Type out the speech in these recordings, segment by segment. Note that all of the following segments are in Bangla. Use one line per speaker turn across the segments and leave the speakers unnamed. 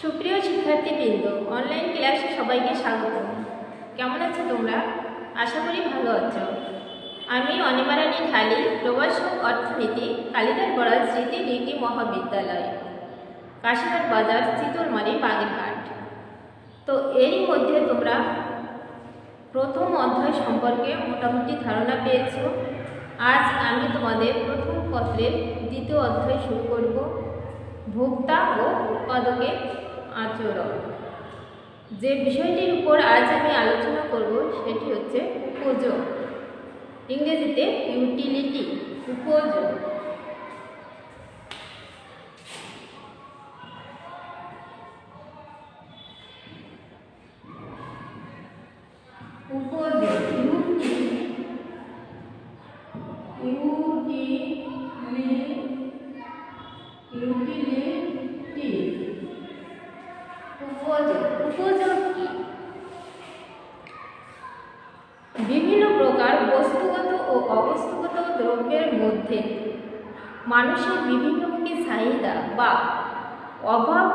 সুপ্রিয় শিক্ষার্থীবৃন্দ, অনলাইন ক্লাসে সবাইকে স্বাগত। কেমন আছো তোমরা? আশা করি ভালো আছো। আমি অনিমা রানী ঢালি, প্রবাসক অর্থনীতি, কালিদাস বড়াল স্মৃতি ডিগ্রি মহাবিদ্যালয়, কাশীঘাট বাজার, চিতলমারি, বাগেরহাট। তো এরই মধ্যে তোমরা প্রথম অধ্যায় সম্পর্কে মোটামুটি ধারণা পেয়েছো। আজ আমি তোমাদের প্রথম পত্রের দ্বিতীয় অধ্যায় শুরু করব, ভোক্তা ও উৎপাদকের আচরণ। যে বিষয়টির উপর আজ আমি আলোচনা করব সেটি হচ্ছে উপযোগ, ইংরেজিতে ইউটিলিটি। উপযোগ উপযোগ কি? বিভিন্ন প্রকার বস্তুগত ও অবস্তুগত দ্রব্যের মধ্যে মানুষের বিভিন্নমুখী চাহিদা বা অভাব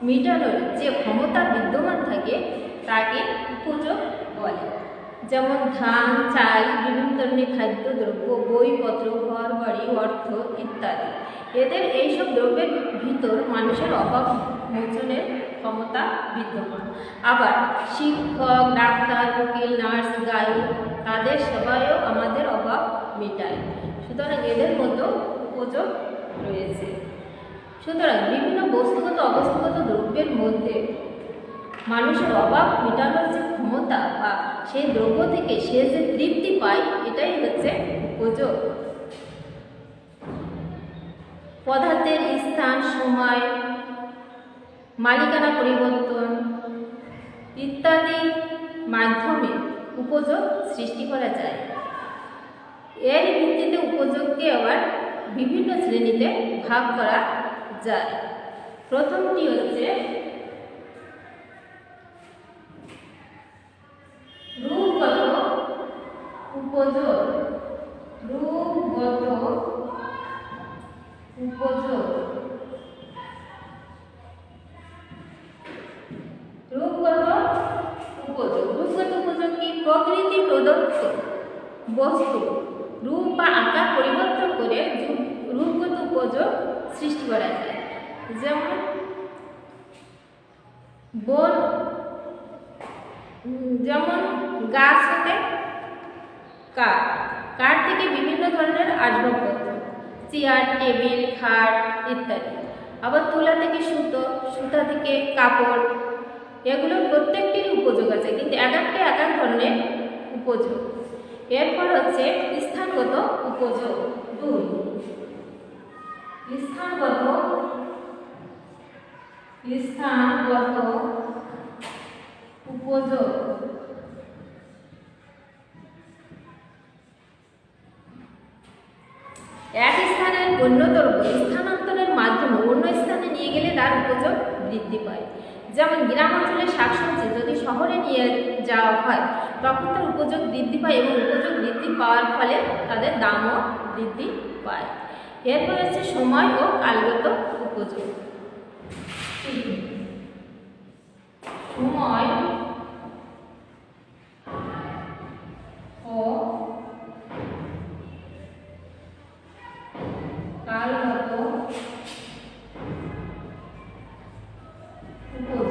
মেটানোর যে ক্ষমতা বিদ্যমান থাকে তাকে উপযোগ বলে। যেমন ধান, চাল, বিভিন্ন ধরনের খাদ্যদ্রব্য, বইপত্র, ঘর বাড়ি, অর্থ ইত্যাদি। এদের এইসব দ্রব্যের ভিতর মানুষের অভাব মোচনের ক্ষমতা বিদ্যমান। আবার শিক্ষক, ডাক্তার, উকিল, নার্স, গায়ক, তাদের সেবায়ও আমাদের অভাব মেটায়। সুতরাং এদের মতো উপযোগ রয়েছে। সুতরাং বিভিন্ন বস্তুগত অবস্তুগত দ্রব্যের মধ্যে মানুষের অভাব মেটানোর যে ক্ষমতা বা সেই দ্রব্য থেকে সে যে তৃপ্তি পায়, এটাই হচ্ছে উপযোগ। পদার্থের স্থান, সময়, মালিকানা পরিবর্তন ইত্যাদি মাধ্যমে উপযোগ সৃষ্টি করা যায়। এর ভিত্তিতে উপযোগকে আবার বিভিন্ন শ্রেণীতে ভাগ করা যায়। প্রথমটি হচ্ছে রূপগত উপযোগ। রূপগত উপযোগ কি? প্রকৃতি প্রদত্ত বস্তু রূপ বা আকার পরিবর্তন করে রূপগত উপযোগ সৃষ্টি করা যায়। যেমন গাছ হতে কাঠ, কাঠ থেকে বিভিন্ন ধরনের আসবাবপত্র, চেয়ার, টেবিল, খাট ইত্যাদি। আবার তুলা থেকে সুতো, সুতা থেকে কাপড়, এগুলো প্রত্যেকটির উপযোগ আছে, কিন্তু এক একটা এক এক ধরনের উপযোগ। এরপর হচ্ছে স্থানগত উপযোগ। স্থানগত উপযোগ এক স্থানের অন্য দ্রব্য স্থানান্তরের মাধ্যমে অন্য স্থানে নিয়ে গেলে তার উপযোগ বৃদ্ধি পায়। যেমন গ্রাম অঞ্চলে শাকসবজি যদি শহরে নিয়ে যাওয়া হয় তখন তার উপযোগ বৃদ্ধি পায় এবং উপযোগ বৃদ্ধি পাওয়ার ফলে তাদের দামও বৃদ্ধি পায়। এরপর হচ্ছে সময় ও কালগত উপযোগ। সময় ও কালগত উপযোগ।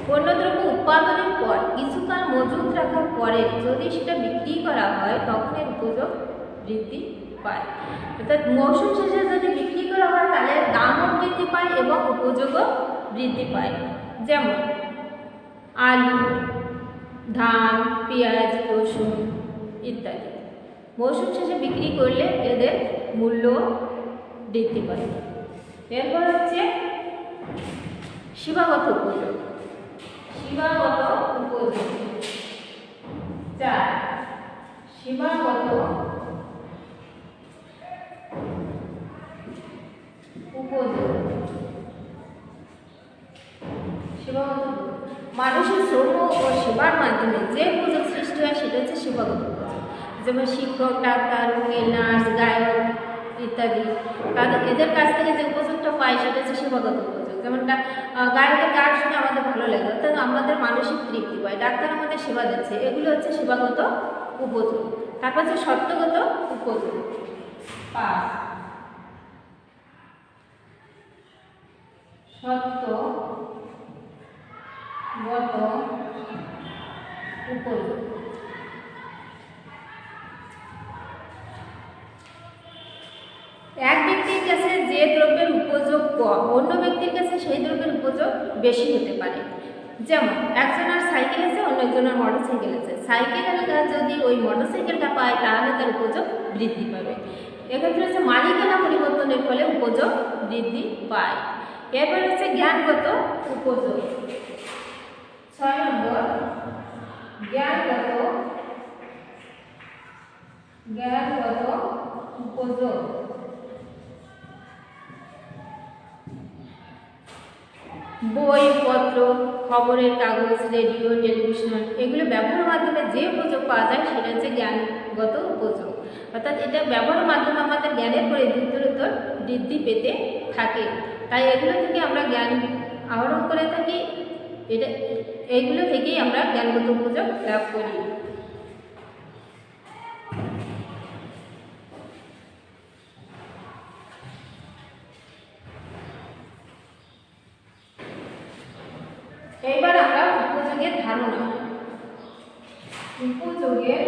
পণ্যদ্রব্য উৎপাদনের পর কিছুকাল মজুত রাখার পরে যদি সেটা বিক্রি করা হয় তখন এর উপযোগ বৃদ্ধি পায়। অর্থাৎ মৌসুম শেষে যদি বিক্রি করা হয় তাহলে দামও বৃদ্ধি পায় এবং উপযোগও বৃদ্ধি পায়। যেমন আলু, ধান, পেঁয়াজ, রসুন ইত্যাদি মৌসুম শেষে বিক্রি করলে এদের মূল্য বৃদ্ধি পায়। এরপর হচ্ছে সেবাগত উপযোগ। সেবাগত উপযোগ 4। সেবাগত উপযোগ। মানুষের শ্রম ও সেবার মাধ্যমে যে উপযোগ সৃষ্টি হয় সেটা হচ্ছে সেবাগত উপযোগ। যেমন শিক্ষক, ডাক্তার, উকিল, নার্স, গায়ক ইত্যাদি। তাদের এদের কাছ থেকে যে উপযোগটা পাই সেটা হচ্ছে সেবাগত উপযোগ। যেমনটা গাড়িতে গান শুনে আমাদের ভালো লাগে, অর্থাৎ আমাদের মানসিক তৃপ্তি পায়, ডাক্তার আমাদের সেবা দিচ্ছে, এগুলো হচ্ছে সেবাগত উপযোগ। তারপর হচ্ছে শর্তগত উপযোগ। শর্তগত উপযোগ। এক ব্যক্তির কাছে যে দ্রব্যের উপযোগ কম, অন্য ব্যক্তির কাছে সেই দ্রব্যের উপযোগ বেশি হতে পারে। যেমন একজনের সাইকেল আছে, অন্য একজনের মোটর সাইকেল আছে, সাইকেলটা যদি ওই মোটর সাইকেলটা পায় তাহলে তার উপযোগ বৃদ্ধি পাবে। এক্ষেত্রে হচ্ছে মালিকানা পরিবর্তনের ফলে উপযোগ বৃদ্ধি পায়। এরপর হচ্ছে জ্ঞানগত উপযোগ। 6 নম্বর জ্ঞানগত উপযোগ। বই, পত্র, খবরের কাগজ, রেডিও, টেলিভিশন এগুলো ব্যবহারের মাধ্যমে যে উপযোগ পাওয়া যায় সেটা হচ্ছে জ্ঞানগত উপযোগ। অর্থাৎ এটা ব্যবহারের মাধ্যমে আমাদের জ্ঞানের পরিধিতর বৃদ্ধি পেতে থাকে, তাই এগুলো থেকে আমরা জ্ঞান আহরণ করে থাকি। এইগুলো থেকেই আমরা জ্ঞানগত উপযোগ লাভ করি। এইবার আমরা উপযোগের ধারণা। উপযোগের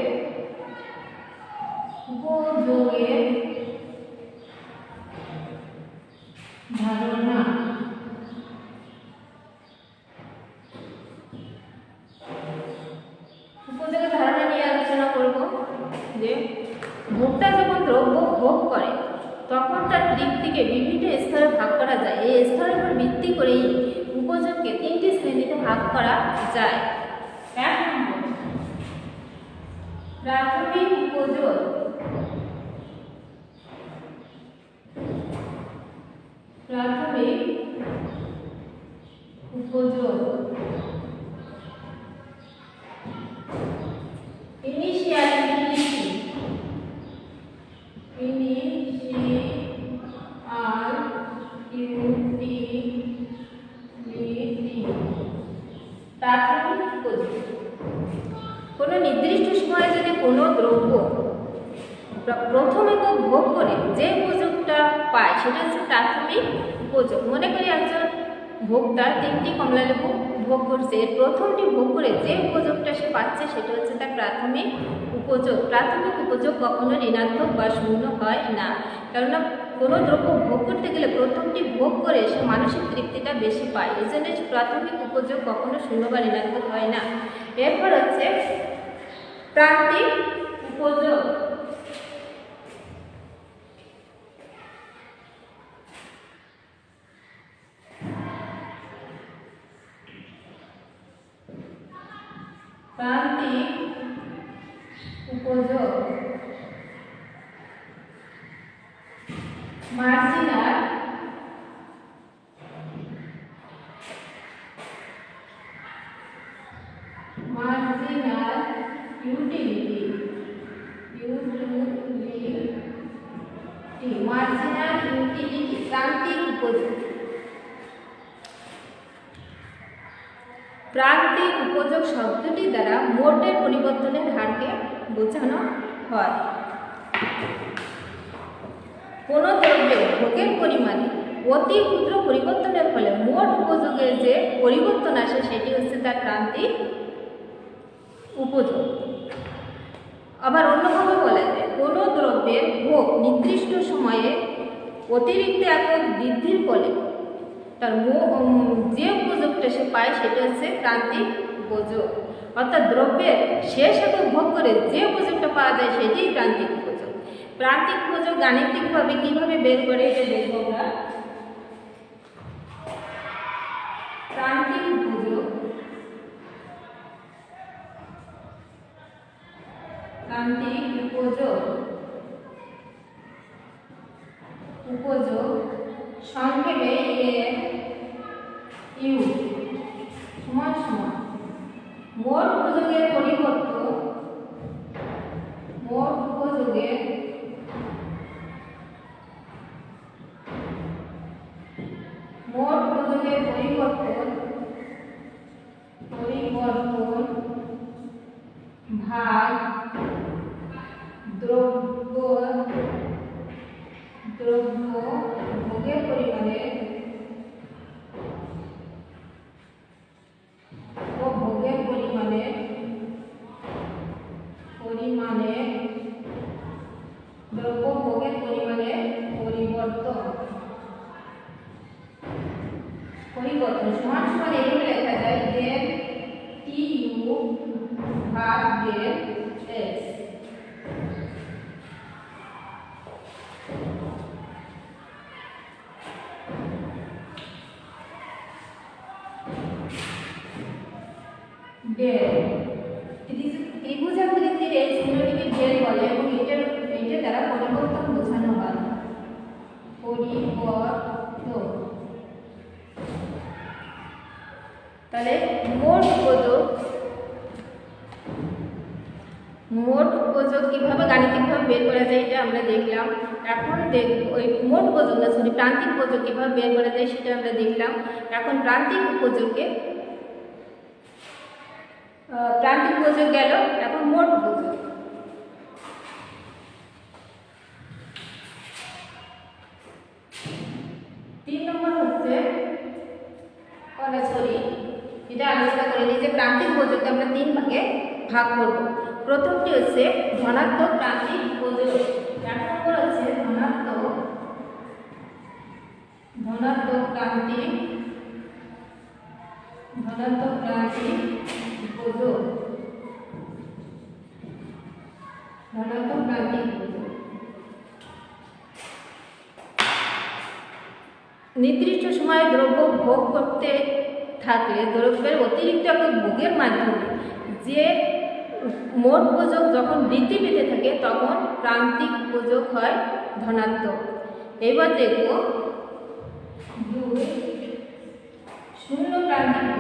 ধারণা। উপযোগের ধারণা নিয়ে আলোচনা করব যে ভোক্তা যখন দ্রব্য ভোগ করে তখন তার তৃপ্তিকে বিভিন্ন স্তরে ভাগ করা যায়। এই স্তরের উপর ভিত্তি করেই উপযোগকে 3টি শ্রেণীতে ভাগ করা যায়। 1 নম্বর প্রাথমিক উপযোগ। ইনিশিয়াল প্রাথমিক উপযোগ। কোনো নির্দিষ্ট সময়ে যদি কোনো দ্রব্য প্রথমে কেউ ভোগ করে যে উপযোগটা পায় সেটা হচ্ছে প্রাথমিক উপযোগ। মনে করি একজন ভোক্তা 3টি কমলালেবু ভোগ করছে, প্রথমটি ভোগ করে যে উপযোগটা সে পাচ্ছে সেটা হচ্ছে তার প্রাথমিক উপযোগ। প্রাথমিক উপযোগ কখনো ঋণাত্মক বা শূন্য হয় না, কেননা কোনো দ্রব্য ভোগ করতে গেলে প্রথমটি ভোগ করে সে মানসিক তৃপ্তিটা বেশি পায়, এই জন্য প্রাথমিক উপযোগ কখনো শূন্য বা ঋণাত্মক হয় না। এরপর হচ্ছে প্রান্তিক উপযোগ। প্রান্তিক উপযোগ মার্জিনাল ইউটিলিটি। মার্জিনাল ইউটিলিটি প্রান্তিক উপযোগ। প্রান্তিক উপযোগ শব্দটি দ্বারা মোটের পরিবর্তনের হারকে বোঝানো হয়। কোনো দ্রব্যের ভোগের পরিমাণে অতি ক্ষুদ্র পরিবর্তনের ফলে মোট উপযোগের যে পরিবর্তন আসে সেটি হচ্ছে তার প্রান্তিক উপযোগ। আবার অন্যভাবে বলা যায় কোনো দ্রব্যের ভোগ নির্দিষ্ট সময়ে অতিরিক্ত একক বৃদ্ধির ফলে তার যে উপযোগটা সে পায় সেটা হচ্ছে প্রান্তিক উপযোগ। অর্থাৎ দ্রব্যের শেষ একক ভোগ করে যে উপযোগটা পাওয়া যায় সেটাই প্রান্তিক উপযোগ। প্রান্তিক উপযোগ গাণিতিকভাবে কিভাবে বের করে এটা দেখব আমরা। প্রান্তিক উপযোগ সংক্ষেপে ইউ সমান সমান মোট উপযোগের পরিবর্তন দ্রব্য ভোগের পরিমাণে ও ভোগের পরিমাণে দ্রব্য ভোগের পরিমাণে পরিবর্তন সমান সমান এইভাবে লেখা যায় ডেল টি ইউ ভাগ ডেল এস। ত্রিভুজাকৃতির এই চিহ্নটিকে ডেল বলে এবং এটা দ্বারা পরিবর্তন বোঝানো হয়। পরিবর্তন তাহলে মোট উপযোগ কিভাবে গাণিতিকভাবে বের করা যায় এটা আমরা দেখলাম। এখন দেখব ওই মোট উপযোগ না সরি প্রান্তিক উপযোগ কিভাবে বের করা যায় সেটা আমরা দেখলাম। এখন প্রান্তিক উপযোগ গেল, এখন মোট উপযোগ। তিন নম্বর হচ্ছে এটা আলোচনা করে নিই যে প্রান্তিক উপযোগকে আমরা তিন ভাগে ভাগ করব। প্রথমটি হচ্ছে ধনাত্মক প্রান্তিক উপযোগ, এক নম্বর হচ্ছে ধনাত্মক প্রান্তিক উপযোগ। নির্দিষ্ট সময়ে দ্রব্য ভোগ করতে থাকলে দ্রব্যের অতিরিক্ত একক ভোগের মাধ্যমে যে মোট উপযোগ যখন বৃদ্ধি পেতে থাকে তখন প্রান্তিক উপযোগ হয় ধনাত্মক। এবার দেখব শূন্য প্রান্তিক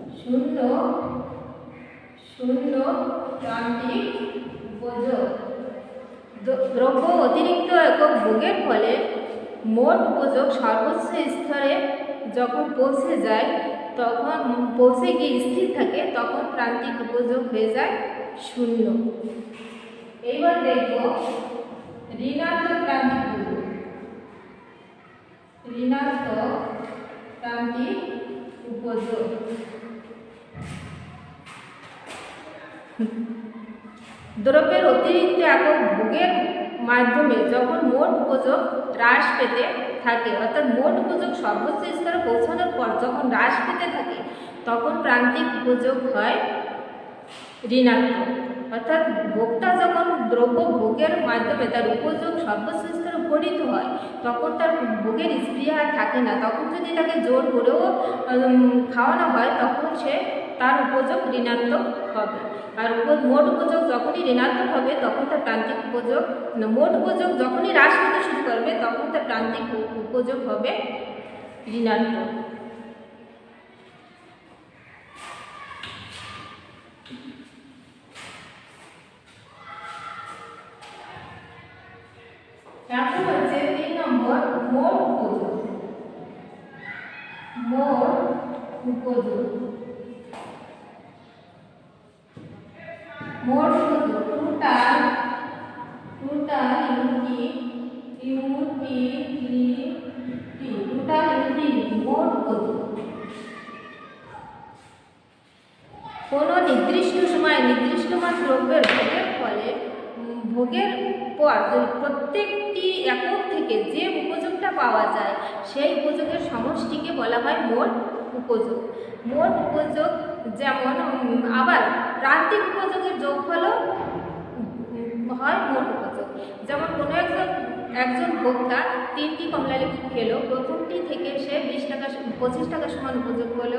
উপযোগ। শূন্য প্রান্তিক উপযোগ দ্রব্য অতিরিক্ত একক ভোগের ফলে মোট উপযোগ সর্বোচ্চ স্তরে যখন পৌঁছে যায় তখন পৌঁছে গিয়ে স্থির থাকে তখন প্রান্তিক উপযোগ হয়ে যায় শূন্য। এইবার দেখব ঋণাত্মক প্রান্তিক উপযোগ। দ্রব্যের অতিরিক্ত একক ভোগের মাধ্যমে যখন মোট উপযোগ হ্রাস পেতে থাকে অর্থাৎ মোট উপযোগ সর্বোচ্চ স্তরে পৌঁছানোর পর যখন হ্রাস পেতে থাকে তখন প্রান্তিক উপযোগ হয় ঋণাত্মক। অর্থাৎ ভোক্তা যখন দ্রব্য ভোগের মাধ্যমে তার উপযোগ সর্বোচ্চ স্তরে উপনীত হয় তখন তার ভোগের স্পৃহা আর থাকে না। তখন যদি তাকে জোর করেও খাওয়ানো হয় তখন তার উপযোগ ঋণাত্মক হবে। আর মোট উপযোগ যখনই ঋণাত্মক হবে তখন তার প্রান্তিক উপযোগ মোট উপযোগ যখনই হ্রাস পেতে শুরু করবে তখন তার প্রান্তিক উপযোগ হবে ঋণাত্মক। এখন হচ্ছে 3 নম্বর মোট উপযোগ। টোটাল ইউটিলিটি মোট উপযোগ। কোনো নির্দিষ্ট সময়ে নির্দিষ্ট মান দ্রব্যের ভোগের ফলে ভোগের পর প্রত্যেকটি একক থেকে যে উপযোগটা পাওয়া যায় সেই উপযোগের সমষ্টিকে বলা হয় মোট উপযোগ। মোট উপযোগ যেমন আবার প্রান্তিক উপযোগের যোগফলও হয় মোট উপযোগ। যেমন কোনো একজন ভোক্তা 3টি কমলালেবু খেলো, প্রথমটি থেকে সে 25 টাকা সমান উপযোগ পেল,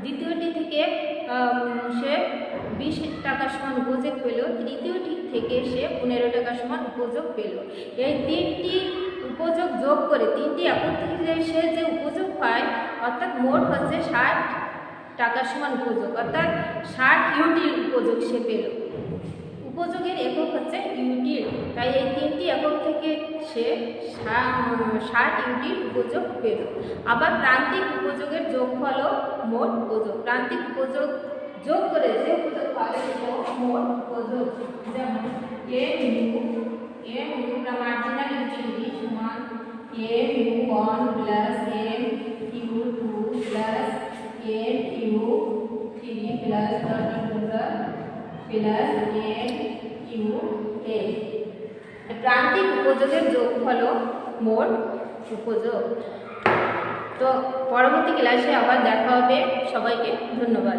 দ্বিতীয়টি থেকে সে 20 টাকা সমান উপযোগ পেল, তৃতীয়টি থেকে সে 15 টাকা সমান উপযোগ পেল। এই 3টি উপযোগ যোগ করে 3টি একক থেকে সে যে উপযোগ পায় অর্থাৎ মোট হচ্ছে 60 টাকা সমান উপযোগ, অর্থাৎ 60 ইউটিল উপযোগ সে পেল। উপযোগের একক হচ্ছে ইউটিল, তাই এই 3টি একক থেকে সে 60 ইউটিল উপযোগ পেল। আবার প্রান্তিক উপযোগের যোগফলও মোট উপযোগ। প্রান্তিক উপযোগ যোগ করে যে উপযোগ পাবে সেটা মোট উপযোগ। যেমন mu মার্জিনাল ইনফিনিটি সমান mu1 plus mu2 plus mu3 plus plus mu8। প্রান্তিক উপযোগের যোগ হলো মোট উপযোগ। তো পরবর্তী ক্লাসে আবার দেখা হবে। সবাইকে ধন্যবাদ।